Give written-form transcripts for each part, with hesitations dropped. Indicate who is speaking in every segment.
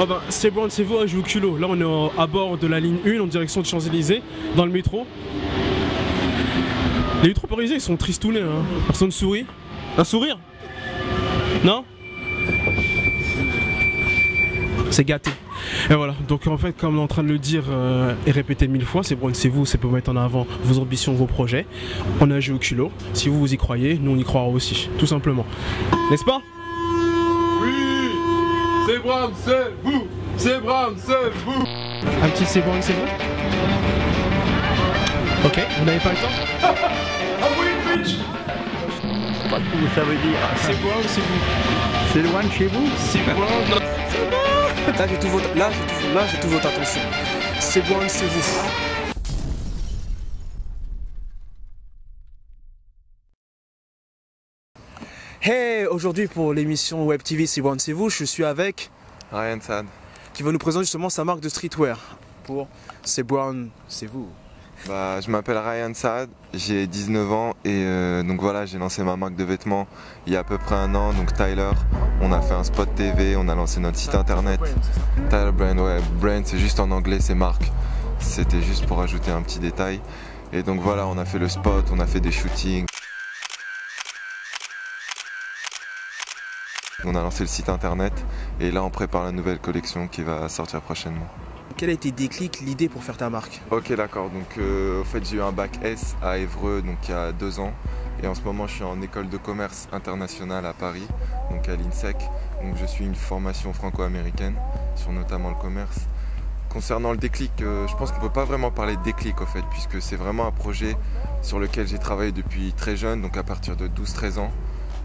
Speaker 1: Oh ben, c'est bon, c'est vous, je joue au culot. Là, on est à bord de la ligne 1 en direction de Champs-Élysées, dans le métro. Les métros parisiens, ils sont tristounés, hein. Personne sourit. Un sourire? Non? C'est gâté. Et voilà, donc en fait, comme on est en train de le dire et répéter 1000 fois, c'est bon, c'est vous, c'est pour mettre en avant vos ambitions, vos projets. On a joué au culot. Si vous, vous y croyez, nous, on y croira aussi, tout simplement. N'est-ce pas?
Speaker 2: C'est Bram, c'est vous! C'est Bram, c'est vous!
Speaker 1: Un petit c'est bon, c'est vous? Ok, vous n'avez pas le temps?
Speaker 2: Ah oui, bitch!
Speaker 3: Pas ce que ça veut dire.
Speaker 1: C'est bon, c'est vous?
Speaker 3: C'est loin de chez vous?
Speaker 1: C'est bon, non.
Speaker 4: Là j'ai tout votre attention. C'est bon, c'est vous. Hey, aujourd'hui pour l'émission Web TV C'est bon, c'est vous, je suis avec
Speaker 2: Ryan Sad.
Speaker 4: qui va nous présenter justement sa marque de streetwear pour C'est bon, c'est vous.
Speaker 2: Bah, je m'appelle Ryan Saad, j'ai 19 ans et donc voilà, j'ai lancé ma marque de vêtements il y a à peu près un an, donc Tyler. On a fait un spot TV, on a lancé notre site internet. Tyler Brand, ouais, Brand c'est juste en anglais, c'est marque. C'était juste pour ajouter un petit détail. Et donc voilà, on a fait le spot, on a fait des shootings. On a lancé le site internet et là on prépare la nouvelle collection qui va sortir prochainement.
Speaker 4: Quel a été déclic, l'idée pour faire ta marque?
Speaker 2: Ok, d'accord, donc au fait j'ai eu un bac S à Évreux donc il y a 2 ans et en ce moment je suis en école de commerce internationale à Paris, donc à l'INSEC. Donc je suis une formation franco-américaine sur notamment le commerce. Concernant le déclic, je pense qu'on ne peut pas vraiment parler de déclic au fait, puisque c'est vraiment un projet sur lequel j'ai travaillé depuis très jeune, donc à partir de 12-13 ans.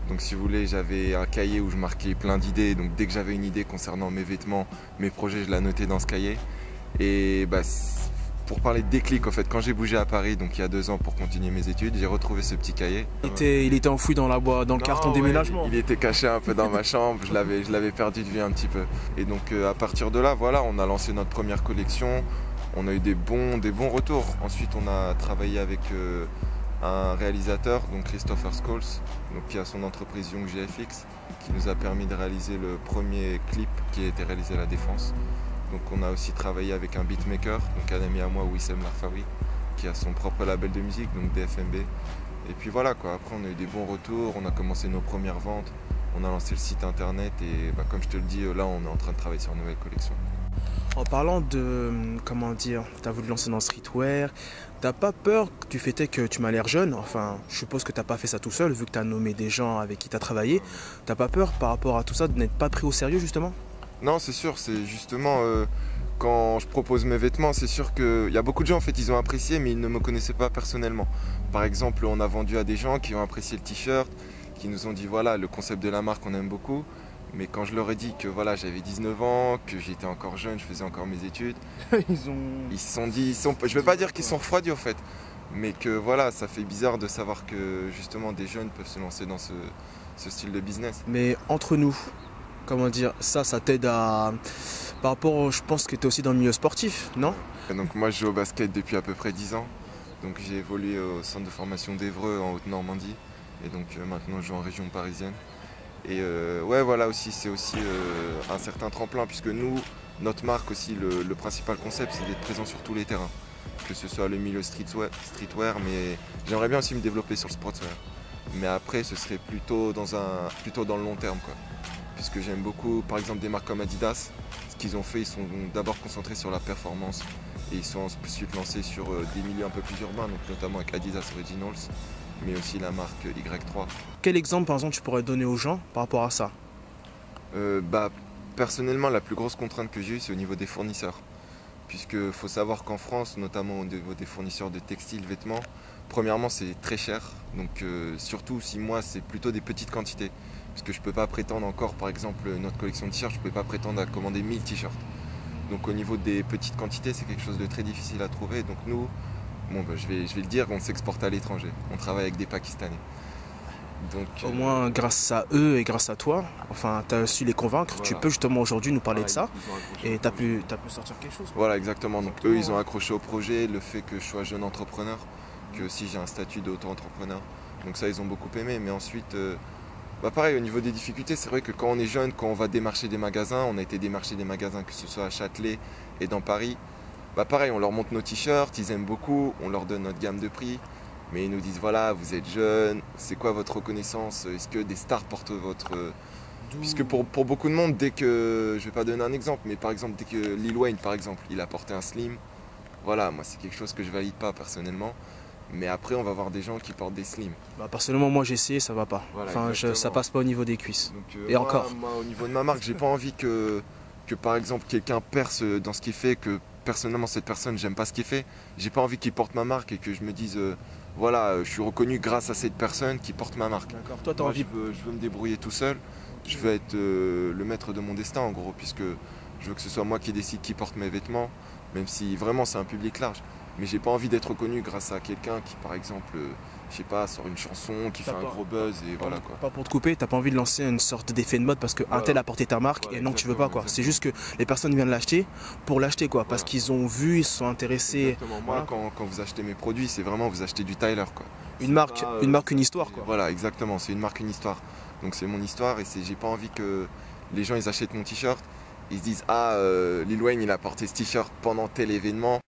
Speaker 2: Donc si vous voulez, j'avais un cahier où je marquais plein d'idées, donc dès que j'avais une idée concernant mes vêtements, mes projets, je la notais dans ce cahier. Et bah, pour parler de déclic, en fait, quand j'ai bougé à Paris, donc il y a 2 ans pour continuer mes études, j'ai retrouvé ce petit cahier.
Speaker 4: Il était enfoui dans le carton déménagement.
Speaker 2: Il était caché un peu dans ma chambre, je l'avais perdu de vue un petit peu. Et donc à partir de là, voilà, on a lancé notre première collection, on a eu des bons retours. Ensuite, on a travaillé avec un réalisateur, donc Christopher Scholes, donc qui a son entreprise Young GFX, qui nous a permis de réaliser le premier clip qui a été réalisé à La Défense. Donc on a aussi travaillé avec un beatmaker, donc un ami à moi, Wissem Larfawi, qui a son propre label de musique, donc DFMB. Et puis voilà quoi, après on a eu des bons retours, on a commencé nos premières ventes, on a lancé le site internet et bah, comme je te le dis, là on est en train de travailler sur une nouvelle collection.
Speaker 4: En parlant de, comment dire, tu as voulu lancer dans le streetwear, t'as pas peur du fait est que tu m'as l'air jeune, enfin je suppose que t'as pas fait ça tout seul vu que tu as nommé des gens avec qui tu as travaillé, t'as pas peur par rapport à tout ça de n'être pas pris au sérieux justement?
Speaker 2: Non c'est sûr, c'est justement quand je propose mes vêtements, c'est sûr qu'il y a beaucoup de gens en fait ils ont apprécié mais ils ne me connaissaient pas personnellement. Par exemple on a vendu à des gens qui ont apprécié le t-shirt, qui nous ont dit voilà le concept de la marque on aime beaucoup. Mais quand je leur ai dit que voilà, j'avais 19 ans, que j'étais encore jeune, je faisais encore mes études, ils se sont dit, je ne vais pas dire qu'ils sont refroidis au fait, mais que voilà, ça fait bizarre de savoir que justement des jeunes peuvent se lancer dans ce style de business.
Speaker 4: Mais entre nous, comment dire, ça t'aide à... Par rapport, je pense que tu es aussi dans le milieu sportif, non?
Speaker 2: Et donc moi je joue au basket depuis à peu près 10 ans, donc j'ai évolué au centre de formation d'Évreux en Haute-Normandie, et donc maintenant je joue en région parisienne. Et ouais voilà aussi c'est aussi un certain tremplin puisque nous, notre marque aussi, le principal concept c'est d'être présent sur tous les terrains. Que ce soit le milieu streetwear mais j'aimerais bien aussi me développer sur le sportswear. Mais après ce serait plutôt dans le long terme quoi. Puisque j'aime beaucoup par exemple des marques comme Adidas, ce qu'ils ont fait ils sont d'abord concentrés sur la performance et ils sont ensuite lancés sur des milieux un peu plus urbains, donc notamment avec Adidas Originals, mais aussi la marque Y3.
Speaker 4: Quel exemple par exemple tu pourrais donner aux gens par rapport à ça?
Speaker 2: Bah, personnellement la plus grosse contrainte que j'ai eue c'est au niveau des fournisseurs. Puisque faut savoir qu'en France, notamment au niveau des fournisseurs de textiles, vêtements, premièrement c'est très cher. Donc surtout si moi c'est plutôt des petites quantités. Parce que je ne peux pas prétendre encore, par exemple notre collection de t-shirts, je ne peux pas prétendre à commander 1000 t-shirts. Donc au niveau des petites quantités c'est quelque chose de très difficile à trouver. Donc nous, bon, bah, je vais le dire, on s'exporte à l'étranger. On travaille avec des Pakistanais. Donc,
Speaker 4: au moins grâce à eux et grâce à toi, enfin tu as su les convaincre, voilà. Tu peux justement aujourd'hui nous parler de ça et tu as pu sortir quelque chose.
Speaker 2: Voilà exactement, donc eux ils ont accroché au projet, le fait que je sois jeune entrepreneur, que aussi j'ai un statut d'auto-entrepreneur. Donc ça ils ont beaucoup aimé, mais ensuite Bah pareil, au niveau des difficultés, c'est vrai que quand on est jeune, quand on va démarcher des magasins, on a été démarcher des magasins que ce soit à Châtelet et dans Paris, bah pareil, on leur montre nos t-shirts, ils aiment beaucoup, on leur donne notre gamme de prix, mais ils nous disent voilà, vous êtes jeunes, c'est quoi votre reconnaissance? Est-ce que des stars portent votre... Puisque pour beaucoup de monde, dès que... Je vais pas donner un exemple, mais par exemple, dès que Lil Wayne, par exemple, il a porté un slim, voilà, moi c'est quelque chose que je valide pas personnellement. Mais après, on va voir des gens qui portent des slims.
Speaker 4: Bah, personnellement, moi j'ai essayé, ça va pas.
Speaker 2: Voilà,
Speaker 4: Enfin, ça passe pas au niveau des cuisses.
Speaker 2: Donc,
Speaker 4: Et encore.
Speaker 2: Moi, au niveau de ma marque, j'ai pas envie que par exemple quelqu'un perce dans ce qu'il fait, que personnellement cette personne, j'aime pas ce qu'il fait. J'ai pas envie qu'il porte ma marque et que je me dise voilà, je suis reconnu grâce à cette personne qui porte ma marque.
Speaker 4: D'accord. Toi, t'as
Speaker 2: Moi,
Speaker 4: envie.
Speaker 2: je veux me débrouiller tout seul. Je veux être le maître de mon destin en gros, puisque je veux que ce soit moi qui décide qui porte mes vêtements, même si vraiment c'est un public large. Mais j'ai pas envie d'être reconnu grâce à quelqu'un qui, par exemple, je sais pas, sort une chanson, qui fait un gros buzz et voilà quoi.
Speaker 4: Pas pour te couper, t'as pas envie de lancer une sorte d'effet de mode parce qu'un tel a porté ta marque
Speaker 2: Voilà,
Speaker 4: et non, tu veux pas quoi. C'est juste que les personnes viennent l'acheter pour l'acheter quoi, parce qu'ils ont vu, ils se sont intéressés.
Speaker 2: Exactement. Moi, quand vous achetez mes produits, c'est vraiment vous achetez du Tyler quoi.
Speaker 4: Une marque, une histoire quoi.
Speaker 2: Voilà, exactement, c'est une marque, une histoire. Donc c'est mon histoire et j'ai pas envie que les gens ils achètent mon t-shirt, ils se disent ah Lil Wayne il a porté ce t-shirt pendant tel événement.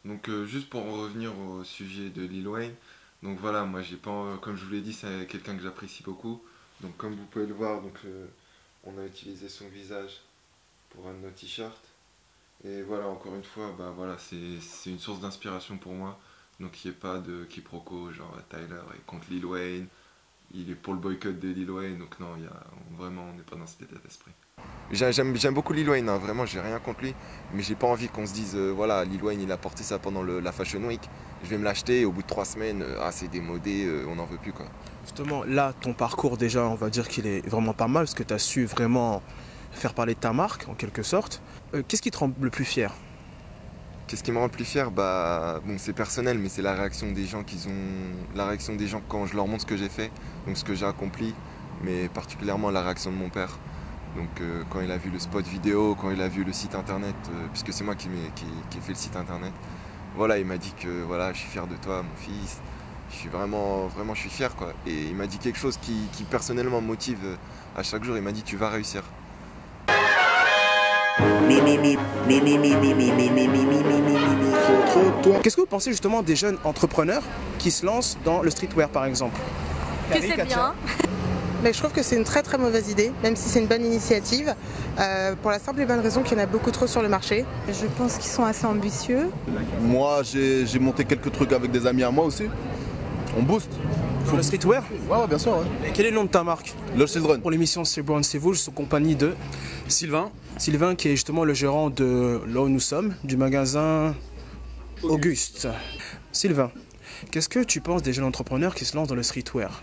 Speaker 2: Donc juste pour en revenir au sujet de Lil Wayne, donc voilà, moi j'ai pas, comme je vous l'ai dit, c'est quelqu'un que j'apprécie beaucoup. Donc comme vous pouvez le voir, donc on a utilisé son visage pour un de nos t-shirts. Et voilà, encore une fois, bah voilà, c'est une source d'inspiration pour moi. Donc il n'y ait pas de quiproquo, genre Tyler est contre Lil Wayne, il est pour le boycott de Lil Wayne, donc non, vraiment on n'est pas dans cet état d'esprit. J'aime beaucoup Lil Wayne, hein, vraiment j'ai rien contre lui, mais j'ai pas envie qu'on se dise voilà, Lil Wayne il a porté ça pendant la Fashion Week, je vais me l'acheter et au bout de 3 semaines, ah c'est démodé, on n'en veut plus quoi.
Speaker 4: Justement, là, ton parcours déjà, on va dire qu'il est vraiment pas mal parce que tu as su vraiment faire parler de ta marque en quelque sorte. Qu'est-ce qui te rend le plus fier?
Speaker 2: Qu'est-ce qui me rend le plus fier? Bah bon, c'est personnel, mais c'est la réaction des gens quand je leur montre ce que j'ai fait, donc ce que j'ai accompli, mais particulièrement la réaction de mon père. Donc quand il a vu le spot vidéo, quand il a vu le site internet, puisque c'est moi qui ai fait le site internet, voilà, il m'a dit que voilà, je suis fier de toi, mon fils. Je suis vraiment je suis fier quoi. Et il m'a dit quelque chose qui personnellement me motive à chaque jour. Il m'a dit tu vas réussir.
Speaker 4: Qu'est-ce que vous pensez justement des jeunes entrepreneurs qui se lancent dans le streetwear par exemple?
Speaker 5: Que c'est bien.
Speaker 6: Mais je trouve que c'est une très très mauvaise idée, même si c'est une bonne initiative, pour la simple et bonne raison qu'il y en a beaucoup trop sur le marché.
Speaker 5: Je pense qu'ils sont assez ambitieux.
Speaker 7: Moi j'ai monté quelques trucs avec des amis à moi aussi. On booste.
Speaker 4: Pour le streetwear?
Speaker 7: Ouais, bien sûr. Ouais.
Speaker 4: Et quel est le nom de ta marque?
Speaker 7: Lost Children.
Speaker 4: Pour l'émission C'est Brown C'est Vous, je suis en compagnie de
Speaker 8: Sylvain.
Speaker 4: Sylvain qui est justement le gérant de là où nous sommes, du magasin Auguste. Sylvain, qu'est-ce que tu penses des jeunes entrepreneurs qui se lancent dans le streetwear?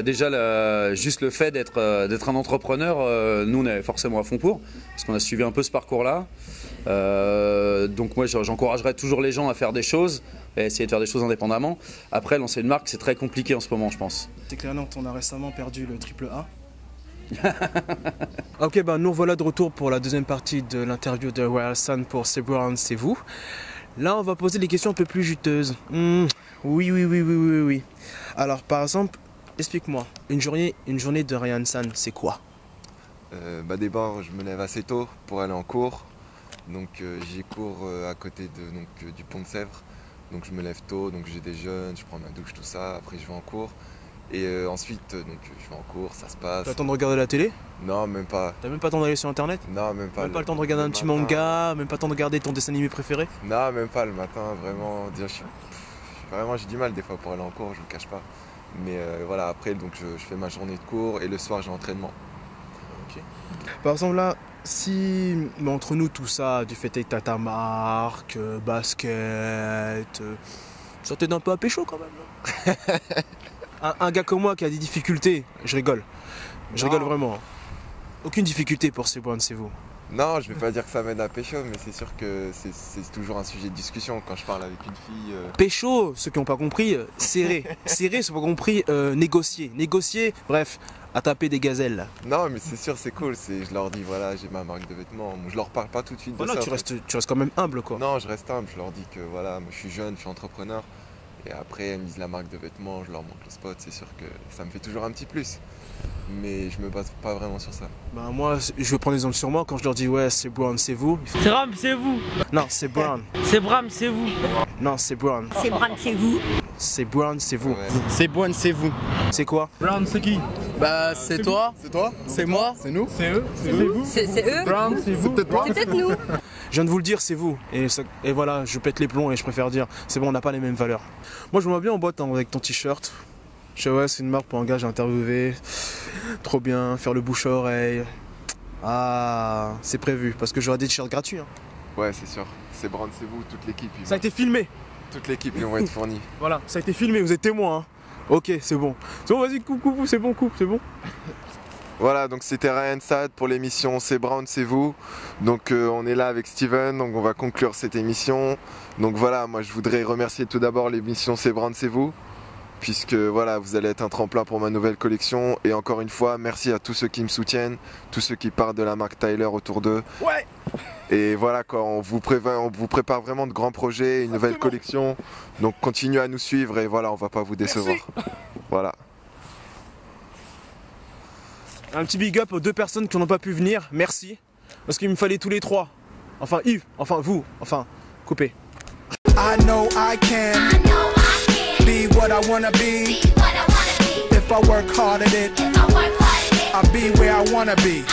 Speaker 8: Déjà, juste le fait d'être un entrepreneur, nous on est forcément à fond pour, parce qu'on a suivi un peu ce parcours-là. Donc moi j'encouragerais toujours les gens à faire des choses, et essayer de faire des choses indépendamment. Après, lancer une marque, c'est très compliqué en ce moment, je pense.
Speaker 4: C'est clair, non, on a récemment perdu le triple A. Ok, bah nous voilà de retour pour la deuxième partie de l'interview de Royal Sun pour C'est Brown C'est Vous. Là, on va poser des questions un peu plus juteuses. Oui. Alors, par exemple, explique-moi, une journée de Ryan San, c'est quoi?
Speaker 2: D'abord, je me lève assez tôt pour aller en cours. Donc j'ai cours à côté du pont de Sèvres. Donc je me lève tôt, donc j'ai déjeune, je prends ma douche, tout ça. Après je vais en cours. Et ensuite, je vais en cours, ça se passe.
Speaker 4: T'as le temps de regarder la télé?
Speaker 2: Non, même pas.
Speaker 4: T'as même pas le temps d'aller sur internet?
Speaker 2: Non, même pas.
Speaker 4: Même pas le temps de regarder un petit manga, même pas le temps de regarder ton dessin animé préféré?
Speaker 2: Non, même pas le matin, vraiment. Vraiment, j'ai du mal des fois pour aller en cours, je vous cache pas. Mais voilà, après, donc je fais ma journée de cours et le soir, j'ai entraînement.
Speaker 4: Ok. Par exemple, là, si entre nous tout ça, du fait que t'as ta marque, basket, ça t'aide un peu à pécho quand même, non? un gars comme moi qui a des difficultés, je rigole. Je rigole vraiment. Aucune difficulté pour C'est Brown C'est Vous.
Speaker 2: Non, je vais pas dire que ça m'aide à pécho, mais c'est sûr que c'est toujours un sujet de discussion quand je parle avec une fille.
Speaker 4: Pécho, ceux qui n'ont pas compris, serrer. Serrer, ceux qui n'ont pas compris, négocier. Négocier, bref, à taper des gazelles. Là.
Speaker 2: Non, mais c'est sûr, c'est cool. Je leur dis, voilà, j'ai ma marque de vêtements. Je leur parle pas tout de suite de ça.
Speaker 4: Tu restes quand même humble, quoi.
Speaker 2: Non, je reste humble. Je leur dis que voilà, moi, je suis jeune, je suis entrepreneur. Et après, elles misent la marque de vêtements, je leur montre le spot, c'est sûr que ça me fait toujours un petit plus. Mais je me base pas vraiment sur ça.
Speaker 4: Bah moi, je veux prendre exemple sur moi quand je leur dis ouais c'est Brown, c'est vous.
Speaker 9: C'est Ram, c'est vous.
Speaker 4: Non, c'est Brown.
Speaker 9: C'est Bram, c'est vous.
Speaker 4: Non, c'est Brown.
Speaker 5: C'est Bram, c'est vous.
Speaker 4: C'est Brown, c'est vous.
Speaker 2: Ouais.
Speaker 3: C'est Brown, c'est vous.
Speaker 4: C'est quoi?
Speaker 3: Brown, c'est qui?
Speaker 10: Bah c'est toi.
Speaker 7: C'est toi?
Speaker 10: C'est moi.
Speaker 7: C'est nous?
Speaker 3: C'est eux. C'est vous.
Speaker 5: C'est eux.
Speaker 3: Brown, c'est vous.
Speaker 7: Peut-être toi?
Speaker 5: C'est peut-être nous.
Speaker 4: Je viens de vous le dire, c'est vous. Et voilà, je pète les plombs et je préfère dire, c'est bon, on n'a pas les mêmes valeurs. Moi, je me vois bien en boîte hein, avec ton t-shirt. Je sais, ouais, c'est une marque pour un gars, j'ai interviewé. Trop bien, faire le bouche à oreille. Ah, c'est prévu, parce que j'aurai des t-shirts gratuits. Hein.
Speaker 2: Ouais, c'est sûr. C'est Brand, c'est vous, toute l'équipe.
Speaker 4: Ça a été filmé.
Speaker 2: Toute l'équipe, ils vont être fournis.
Speaker 4: Voilà, ça a été filmé, vous êtes témoins. Hein. Ok, c'est bon. C'est bon, vas-y, coupe, c'est bon, coupe, c'est bon.
Speaker 2: Voilà, donc c'était Ryan Saad pour l'émission C'est Brown, c'est vous. Donc on est là avec Steven, donc on va conclure cette émission. Donc voilà, moi je voudrais remercier tout d'abord l'émission C'est Brown, c'est vous. Puisque voilà, vous allez être un tremplin pour ma nouvelle collection. Et encore une fois, merci à tous ceux qui me soutiennent, tous ceux qui parlent de la marque Tyler autour d'eux.
Speaker 4: Ouais.
Speaker 2: Et voilà quoi, on vous prépare vraiment de grands projets, une nouvelle collection. Donc continuez à nous suivre et voilà, on va pas vous décevoir. Merci. Voilà.
Speaker 4: Un petit big up aux 2 personnes qui n'ont pas pu venir, merci. Parce qu'il me fallait tous les 3. Enfin Yves, enfin vous, enfin coupez.
Speaker 11: I know I can be what I wanna be. If I work hard at it, I'll be where I wanna be.